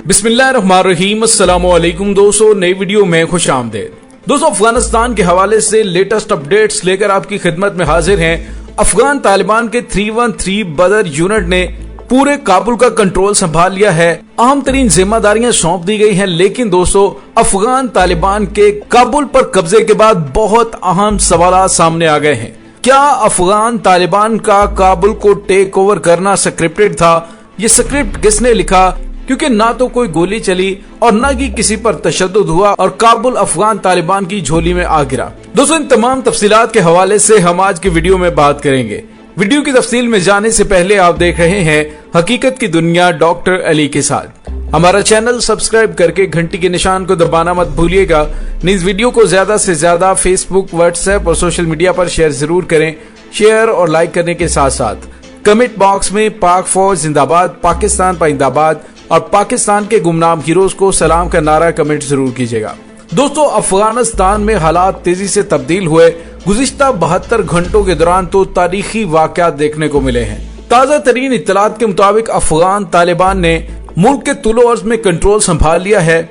बिस्मिल्लाहिर्रहमानिर्रहीम। अस्सलामु अलैकुम दोस्तों, नई वीडियो में खुश आमदीद। दोस्तों, अफगानिस्तान के हवाले से लेटेस्ट अपडेट्स लेकर आपकी खिदमत में हाजिर हैं। अफगान तालिबान के 313 बदर यूनिट ने पूरे काबुल का कंट्रोल संभाल लिया है। अहम तरीन जिम्मेदारियां सौंप दी गई हैं, लेकिन दोस्तों अफगान तालिबान के काबुल पर कब्जे के बाद बहुत अहम सवाल सामने आ गए हैं। क्या अफगान तालिबान का काबुल को टेक ओवर करना स्क्रिप्टेड था? ये स्क्रिप्ट किसने लिखा? क्योंकि ना तो कोई गोली चली और ना ही किसी पर तशद्दुद हुआ और काबुल अफगान तालिबान की झोली में आ गिरा। दोस्तों, इन तमाम तफसीलात के हवाले से हम आज की वीडियो में बात करेंगे। वीडियो की तफसील में जाने से पहले आप देख रहे हैं हकीकत की दुनिया डॉक्टर अली के साथ। हमारा चैनल सब्सक्राइब करके घंटी के निशान को दबाना मत भूलिएगा। इस वीडियो को ज्यादा से ज्यादा फेसबुक, व्हाट्सएप और सोशल मीडिया पर शेयर जरूर करें। शेयर और लाइक करने के साथ साथ कमेंट बॉक्स में पाक फौज जिंदाबाद, पाकिस्तान पाइंदाबाद और पाकिस्तान के गुमनाम हीरोज को सलाम का नारा कमेंट जरूर कीजिएगा। दोस्तों, अफगानिस्तान में हालात तेजी से तब्दील हुए। गुज़िश्ता 72 घंटों के दौरान तो तारीखी वाक़यात देखने को मिले हैं। ताज़ा तरीन इत्तलात के मुताबिक अफगान तालिबान ने मुल्क के तुलो अर्ज में कंट्रोल संभाल लिया है।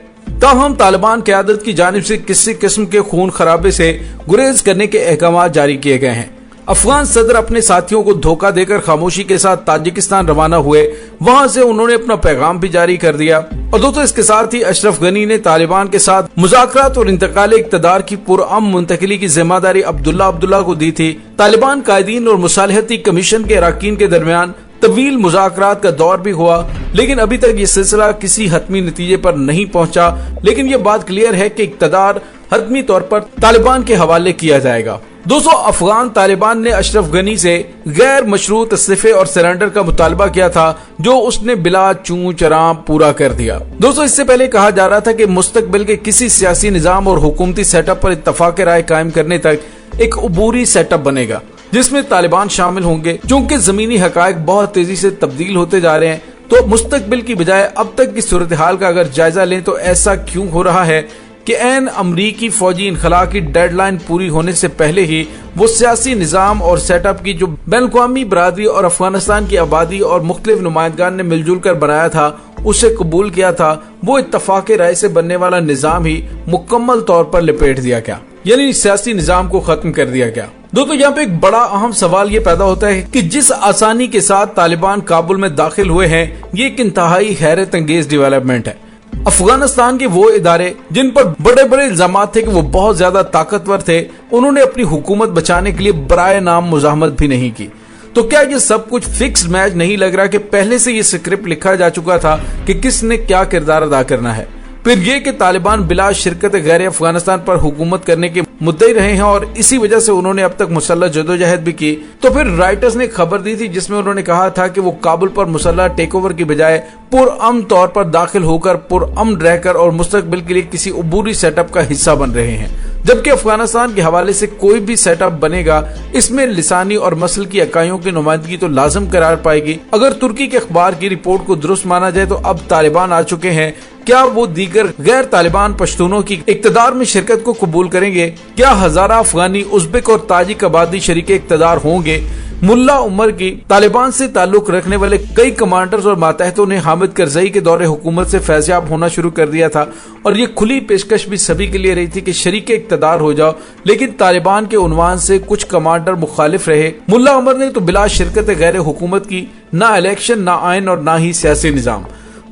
ताहम तालिबान क़यादत की जानिब से किसी किस्म के खून खराबे से गुरेज करने के अहकाम जारी किए गए हैं। अफगान सदर अपने साथियों को धोखा देकर खामोशी के साथ ताजिकिस्तान रवाना हुए। वहां से उन्होंने अपना पैगाम भी जारी कर दिया। और दोस्तों, इसके साथ ही अशरफ गनी ने तालिबान के साथ मुज़ाकरात और इंतकाल इक़्तिदार की पुरअमन मुंतकिली की जिम्मेदारी अब्दुल्ला को दी थी। तालिबान कायदीन और मुसालहती कमीशन के अरकान के दरमियान तवील मुज़ाकरात का दौर भी हुआ, लेकिन अभी तक ये सिलसिला किसी हतमी नतीजे पर नहीं पहुंचा। लेकिन ये बात क्लियर है कि इक़्तिदार हतमी तौर पर तालिबान के हवाले किया जाएगा। दोस्तों, अफगान तालिबान ने अशरफ गनी से गैर मशरूत इस्तीफे और सरेंडर का मुतालबा किया था, जो उसने बिला चूं चरां पूरा कर दिया। दोस्तों, इससे पहले कहा जा रहा था कि मुस्तकबिल के किसी सियासी निजाम और हुकूमती सेटअप पर इत्तफाक राय कायम करने तक एक अबूरी सेटअप बनेगा जिसमें तालिबान शामिल होंगे। चूंकि जमीनी हकायक बहुत तेजी से तब्दील होते जा रहे हैं, तो मुस्तकबिल की बजाय अब तक की सूरत हाल का अगर जायजा लें तो ऐसा क्यों हो रहा है कि ऐन अमरीकी फौजी इनखला की डेडलाइन पूरी होने से पहले ही वो सियासी निजाम और सेटअप की जो बैनुल-अक़वामी बरादरी और अफगानिस्तान की आबादी और मुख्तलिफ नुमाइंदगान ने मिलजुल कर बनाया था, उसे कबूल किया था, वो इत्तफाक राय से बनने वाला निजाम ही मुकम्मल तौर पर लिपेट दिया गया, यानी सियासी निजाम को खत्म कर दिया गया। दोस्तों, यहाँ पे एक बड़ा अहम सवाल ये पैदा होता है कि जिस आसानी के साथ तालिबान काबुल में दाखिल हुए हैं, ये एक इंतहाई हैरत अंगेज डेवलपमेंट है। अफगानिस्तान के वो इदारे जिन पर बड़े बड़े इल्जाम थे कि वो बहुत ज्यादा ताकतवर थे, उन्होंने अपनी हुकूमत बचाने के लिए बराए नाम मुजाहमत भी नहीं की। तो क्या ये सब कुछ फिक्स्ड मैच नहीं लग रहा कि पहले से ये स्क्रिप्ट लिखा जा चुका था कि किसने क्या किरदार अदा करना है? फिर ये कि तालिबान बिला शिरकत गैर अफगानिस्तान पर हुकूमत करने के मुद्दे रहे हैं और इसी वजह से उन्होंने अब तक मुसल्लह जदोजहद भी की। तो फिर राइटर्स ने खबर दी थी जिसमें उन्होंने कहा था कि वो काबुल पर मुसल्लह टेक ओवर की बजाय पुरअमन तौर पर दाखिल होकर पुरअमन रहकर और मुस्तकबिल के लिए किसी अबूरी सेटअप का हिस्सा बन रहे हैं। जबकि अफगानिस्तान के हवाले से कोई भी सेटअप बनेगा, इसमें लिसानी और मसल की इकाइयों की नुमाइंदगी तो लाजम करार पाएगी। अगर तुर्की के अखबार की रिपोर्ट को दुरुस्त माना जाए तो अब तालिबान आ चुके हैं। क्या वो दीगर गैर तालिबान पश्तूनों की इक्तदार में शिरकत को कबूल करेंगे? क्या हजारा अफगानी, उज़्बेक और ताजिक आबादी शरीके इक्तदार होंगे? मुल्ला उमर की तालिबान से ताल्लुक रखने वाले कई कमांडर्स और मातहतों ने हामिद करजई के दौरे हुकूमत से फैज़याब होना शुरू कर दिया था और ये खुली पेशकश भी सभी के लिए रही थी कि शरीके इक्तदार हो जाओ, लेकिन तालिबान के उन्वान से कुछ कमांडर मुखालिफ रहे। मुल्ला उमर ने तो बिला शिरकत गैर हुकूमत की ना इलेक्शन, ना आइन और ना ही सियासी निजाम।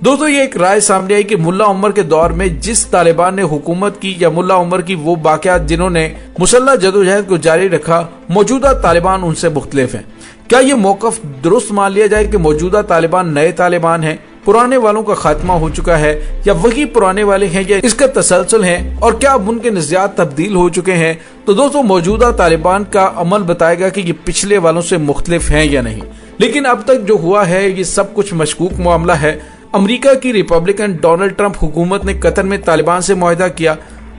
दोस्तों, ये एक राय सामने आई कि मुल्ला उमर के दौर में जिस तालिबान ने हुकूमत की या मुल्ला उमर की वो वाक़यात जिन्होंने मुसल्लह जदोजहद को जारी रखा, मौजूदा तालिबान उनसे मुख्तलिफ हैं। क्या ये मौक़िफ़ दुरुस्त मान लिया जाए कि मौजूदा तालिबान नए तालिबान हैं, पुराने वालों का खात्मा हो चुका है, या वही पुराने वाले हैं या इसका तसलसल है, और क्या अब उनके नज़रियात तब्दील हो चुके हैं? तो दोस्तों, मौजूदा तालिबान का अमल बताएगा कि ये पिछले वालों से मुख्तलिफ हैं या नहीं। लेकिन अब तक जो हुआ है ये सब कुछ मशकूक मामला है। अमेरिका की रिपब्लिकन डोनाल्ड ट्रंप हुकूमत ने कतर में तालिबान से मुआहदा किया।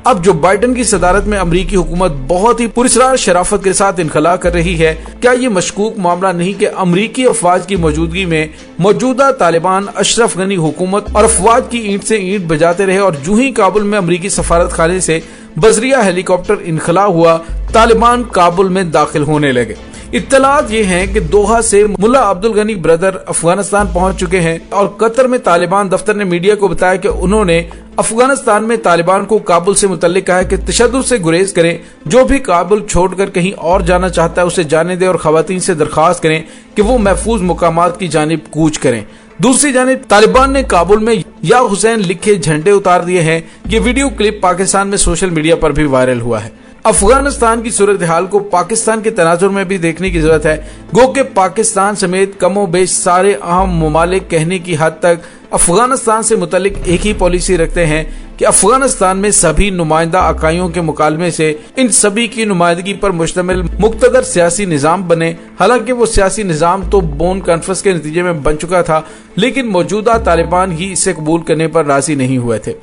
अब जो बाइडन की सदारत में अमेरिकी हुकूमत बहुत ही पुरस्कार शराफत के साथ इनखला कर रही है, क्या ये मशकूक मामला नहीं कि अमेरिकी अफवाज की मौजूदगी में मौजूदा तालिबान अशरफ गनी हुकूमत और अफवाज की ईंट से ईंट बजाते रहे और जूं ही काबुल में अमेरिकी सफारत खाने से बजरिया हेलीकॉप्टर इनखला हुआ, तालिबान काबुल में दाखिल होने लगे। इत्तलात ये हैं कि दोहा से मुल्ला अब्दुल गनी ब्रदर अफगानिस्तान पहुंच चुके हैं और कतर में तालिबान दफ्तर ने मीडिया को बताया कि उन्होंने अफगानिस्तान में तालिबान को काबुल से मुतल्लिक कहा है कि तशद्दुद से गुरेज करें, जो भी काबुल छोड़कर कहीं और जाना चाहता है उसे जाने दें और खवातीन से दरख्वास्त करें कि वो महफूज मुकामात की जानिब कूच करें। दूसरी जानिब तालिबान ने काबुल में या हुसैन लिखे झंडे उतार दिए हैं। ये वीडियो क्लिप पाकिस्तान में सोशल मीडिया पर भी वायरल हुआ है। अफगानिस्तान की सूरत हाल को पाकिस्तान के तनाजुर में भी देखने की जरूरत है। गो के पाकिस्तान समेत कमो बेश सारे अहम ममालिक कहने की हद तक अफगानिस्तान से मुतल्लिक एक ही पॉलिसी रखते हैं कि अफगानिस्तान में सभी नुमाइंदा अकाइयों के मुकालमे से इन सभी की नुमाइंदगी पर मुश्तमिल मुक्तदर सियासी निज़ाम बने। हालांकि वो सियासी निज़ाम तो बोन कॉन्फ्रेंस के नतीजे में बन चुका था, लेकिन मौजूदा तालिबान ही इसे कबूल करने पर राजी नहीं हुए थे।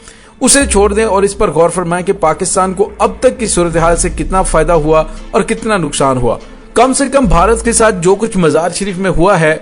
उसे छोड़ दें और इस पर गौर फरमाएं कि पाकिस्तान को अब तक की सूरत हाल से कितना फायदा हुआ और कितना नुकसान हुआ। कम से कम भारत के साथ जो कुछ मजार शरीफ में हुआ है,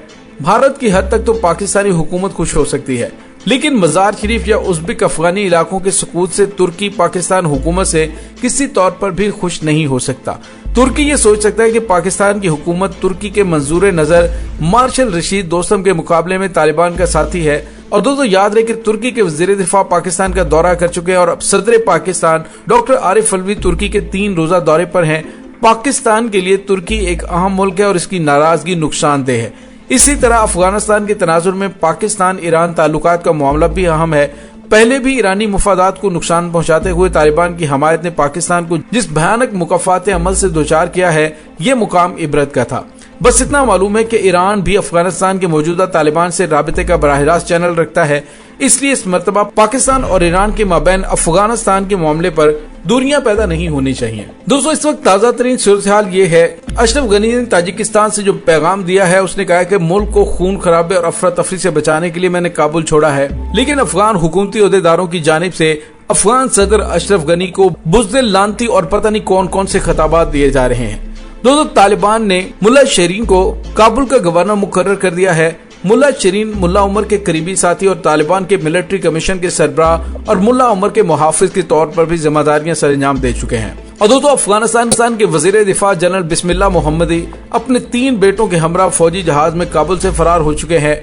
भारत की हद तक तो पाकिस्तानी हुकूमत खुश हो सकती है, लेकिन मजार शरीफ या उज़्बेक अफगानी इलाकों के सुकूत से तुर्की पाकिस्तान हुकूमत से किसी तौर पर भी खुश नहीं हो सकता। तुर्की ये सोच सकता है कि पाकिस्तान की हुकूमत तुर्की के मंजूर नजर मार्शल रशीद दोस्तम के मुकाबले में तालिबान का साथी है। और दोस्तों याद रहे कि तुर्की के वज़ीर दिफा पाकिस्तान का दौरा कर चुके हैं और अब सदर पाकिस्तान डॉक्टर आरिफ अलवी तुर्की के 3 रोजा दौरे पर हैं। पाकिस्तान के लिए तुर्की एक अहम मुल्क है और इसकी नाराजगी नुकसानदेह है। इसी तरह अफगानिस्तान के तनाजुर में पाकिस्तान ईरान ताल्लुकात का मामला भी अहम है। पहले भी ईरानी मुफादात को नुकसान पहुंचाते हुए तालिबान की हमायत ने पाकिस्तान को जिस भयानक मुकाफात अमल से दोचार किया है, ये मुकाम इबरत का था। बस इतना मालूम है कि ईरान भी अफगानिस्तान के मौजूदा तालिबान से राबिते का बराह रास्त चैनल रखता है, इसलिए इस मर्तबा पाकिस्तान और ईरान के माबैन अफगानिस्तान के मामले पर दूरियां पैदा नहीं होनी चाहिए। दोस्तों इस वक्त ताज़ा तरीन सूरत हाल ये है, अशरफ गनी ने ताजिकिस्तान से जो पैगाम दिया है, उसने कहा कि मुल्क को खून खराबे और अफरा तफरी से बचाने के लिए मैंने काबुल छोड़ा है, लेकिन अफगान हुकूमती ओहदेदारों की जानिब से अफगान सदर अशरफ गनी को बुज़दिल, लानती और पता नहीं कौन कौन से खिताबात दिए जा रहे हैं। दोस्तों तालिबान ने मुल्ला शरीन को काबुल का गवर्नर मुकर्रर कर दिया है। मुल्ला शरीन मुल्ला उमर के करीबी साथी और तालिबान के मिलिट्री कमीशन के सरबराह और मुल्ला उमर के मुहाफिज के तौर पर भी जिम्मेदारियां सरंजाम दे चुके हैं। और दोस्तों अफगानिस्तान के वजीर दिफा जनरल बिस्मिल्लाह मोहम्मदी अपने 3 बेटों के हमरा फौजी जहाज में काबुल से फरार हो चुके हैं।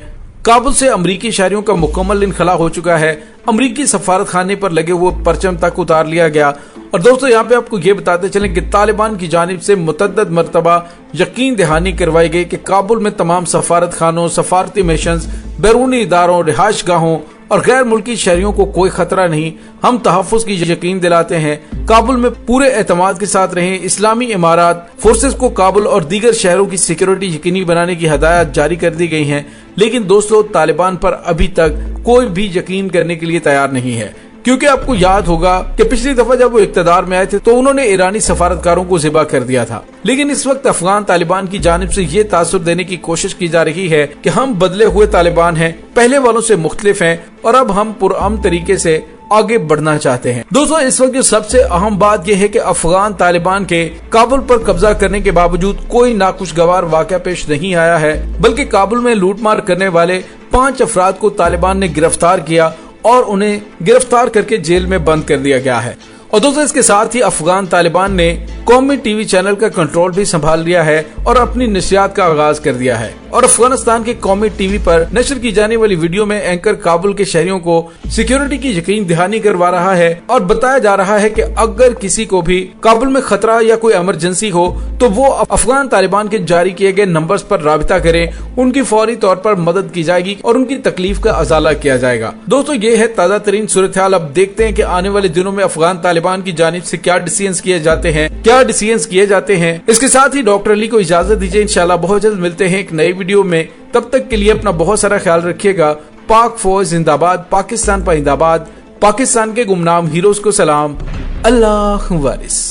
काबुल से अमरीकी शहरियों का मुकम्मल इनखला हो चुका है। अमरीकी सफारत खाने पर लगे हुए परचम तक उतार लिया गया। और दोस्तों यहाँ पे आपको ये बताते चलें कि तालिबान की जानिब से मुतअद्दिद मरतबा यकीन दहानी करवाई गई कि काबुल में तमाम सफारत खानों, सफारती मिशंस, बैरूनी इदारों, रिहाइश गाहों और गैर मुल्की शहरियों को कोई खतरा नहीं। हम तहफ़्फ़ुज़ की यकीन दिलाते हैं। काबुल में पूरे एतमाद के साथ रहें। इस्लामी इमारात फोर्सेस को काबुल और दीगर शहरों की सिक्योरिटी यकीनी बनाने की हदायत जारी कर दी गई हैं। लेकिन दोस्तों तालिबान पर अभी तक कोई भी यकीन करने के लिए तैयार नहीं है, क्योंकि आपको याद होगा कि पिछली दफा जब वो इक्तदार में आए थे तो उन्होंने ईरानी सफारतकारों को ज़िबा कर दिया था। लेकिन इस वक्त अफगान तालिबान की जानिब से ये तासुर देने की कोशिश की जा रही है कि हम बदले हुए तालिबान हैं, पहले वालों से मुख्तलिफ हैं और अब हम पुरअमन तरीके से आगे बढ़ना चाहते हैं। दोस्तों इस वक्त जो सबसे अहम बात यह है कि अफगान तालिबान के काबुल पर कब्जा करने के बावजूद कोई नाखुशगवार वाक़या पेश नहीं आया है, बल्कि काबुल में लूटमार करने वाले 5 अफराद को तालिबान ने गिरफ्तार किया और उन्हें गिरफ्तार करके जेल में बंद कर दिया गया है। और दोस्तों इसके साथ ही अफगान तालिबान ने कौमी टीवी चैनल का कंट्रोल भी संभाल लिया है और अपनी नशरियात का आगाज कर दिया है। और अफगानिस्तान के कौमी टीवी पर नशर की जाने वाली वीडियो में एंकर काबुल के शहरियों को सिक्योरिटी की यकीन दहानी करवा रहा है और बताया जा रहा है कि अगर किसी को भी काबुल में खतरा या कोई इमरजेंसी हो तो वो अफगान तालिबान के जारी किए गए नंबर्स पर राबिता करें, उनकी फौरी तौर पर मदद की जाएगी और उनकी तकलीफ का अजाला किया जाएगा। दोस्तों ये है ताज़ा तरीन सूरत हाल। अब देखते हैं कि आने वाले दिनों में अफगान तालिबान की जानिब से क्या डिसीजंस किए जाते हैं। इसके साथ ही डॉक्टर अली को इजाजत दीजिए। इंशाल्लाह बहुत जल्द मिलते हैं एक नई वीडियो में। तब तक के लिए अपना बहुत सारा ख्याल रखिएगा। पाक फौज जिंदाबाद, पाकिस्तान पाइंदाबाद, पाकिस्तान के गुमनाम हीरोज को सलाम। अल्लाह वारिस।